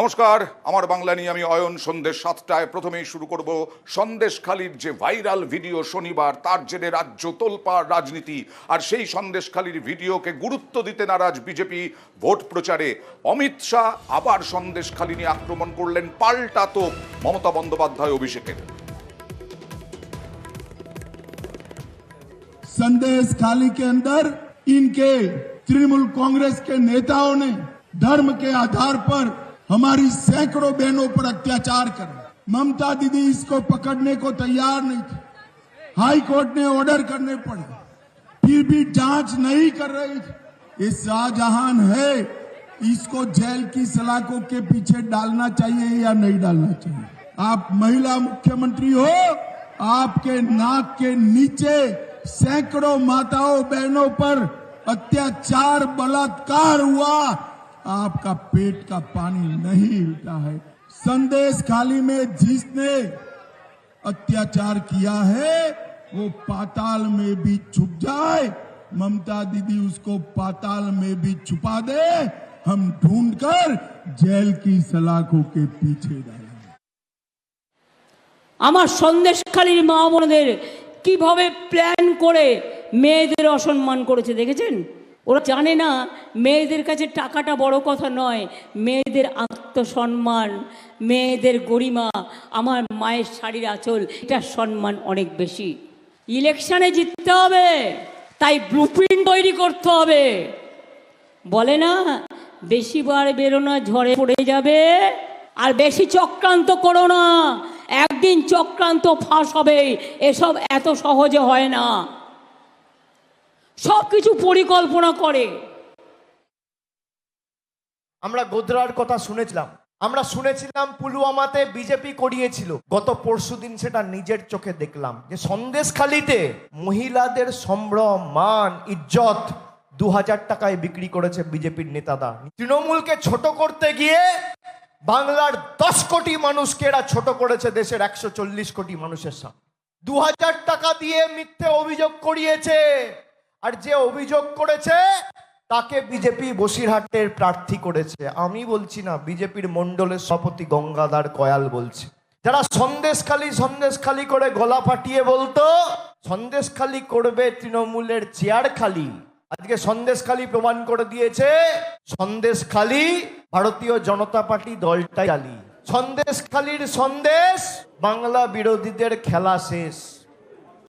নমস্কার, আমার বাংলা নিয়ে আমি অয়ন। সন্ধ্যে 7টায় প্রথমেই শুরু করব সন্দেশখালির যে ভাইরাল ভিডিও শনিবার, তার জেরে রাজ্য তোলপাড় রাজনীতি। আর সেই সন্দেশখালির ভিডিওকে গুরুত্ব দিতে নারাজ বিজেপি ভোট প্রচারে। অমিত শাহ আবার সন্দেশখালি নিয়ে আক্রমণ করলেন, পাল্টা তোপ মমতা বন্দ্যোপাধ্যায় অভিষেকের। संदेशखाली के अंदर इनके तृणमूल कांग्रेस के नेताओं ने धर्म के आधार पर हमारी सैकड़ों बहनों पर अत्याचार कर, ममता दीदी इसको पकड़ने को तैयार नहीं थी। हाई कोर्ट ने ऑर्डर करने पड़े, फिर भी जांच नहीं कर रही थी। ये शाहजहां है, इसको जेल की सलाखों के पीछे डालना चाहिए या नहीं डालना चाहिए? आप महिला मुख्यमंत्री हो, आपके नाक के नीचे सैकड़ों माताओं बहनों पर अत्याचार बलात्कार हुआ, आपका पेट का पानी नहीं हिलता है। संदेशखाली में जिसने अत्याचार किया है वो पाताल में भी छुप जाए, ममता दीदी उसको पाताल में भी छुपा दे, हम ढूंढकर जेल की सलाखों के पीछे डालेंगे। আমার সন্দেশখালীর মা বোনদের কিভাবে প্ল্যান করে মেয়েদের অসম্মান করেছে দেখেছেন? ওরা জানে না মেয়েদের কাছে টাকাটা বড় কথা নয়, মেয়েদের আত্মসম্মান, মেয়েদের গরিমা, আমার মায়ের শাড়ির আঁচল, এটার সম্মান অনেক বেশি। ইলেকশনে জিততে হবে, তাই ব্লুপ্রিন্ট তৈরি করতে হবে। বলে না, বেশি বার বেরো না, ঝড়ে পড়ে যাবে। আর বেশি চক্রান্ত করো না, একদিন চক্রান্ত ফাঁস হবে। এসব এত সহজে হয় না, সব কিছু পরিকল্পনা করে। আমরা গোধরার কথা শুনেছিলাম, আমরা শুনেছিলাম পুলওয়ামাতে বিজেপি করিয়েছিল। গত পরশুদিন সেটা নিজের চোখে দেখলাম যে সন্দেশখালিতে মহিলাদের সম্ভ্রম, মান, ইজ্জত 2000 টাকায় বিক্রি করেছে বিজেপির নেতারা। তৃণমূলকে ছোট করতে গিয়ে বাংলার 10 কোটি মানুষকে এরা ছোট করেছে দেশের 140 কোটি মানুষের সামনে। 2000 টাকা দিয়ে মিথ্যে অভিযোগ করিয়েছে, আর যে অভিযোগ করেছে তাকে বিজেপি বসিরহাটের প্রার্থী করেছে। আমি বলছি না, বিজেপির মন্ডলের সভাপতি গঙ্গাধর কয়াল বলছে। যারা সন্দেশখালি করে গলা ফাটিয়ে বলতো সন্দেশখালি করবে তৃণমূলের চেয়ার খালি, আজকে সন্দেশখালি প্রমাণ করে দিয়েছে সন্দেশখালি ভারতীয় জনতা পার্টি দলটাই চালি। সন্দেশখালির সন্দেশ, বাংলা বিরোধীদের খেলা শেষ।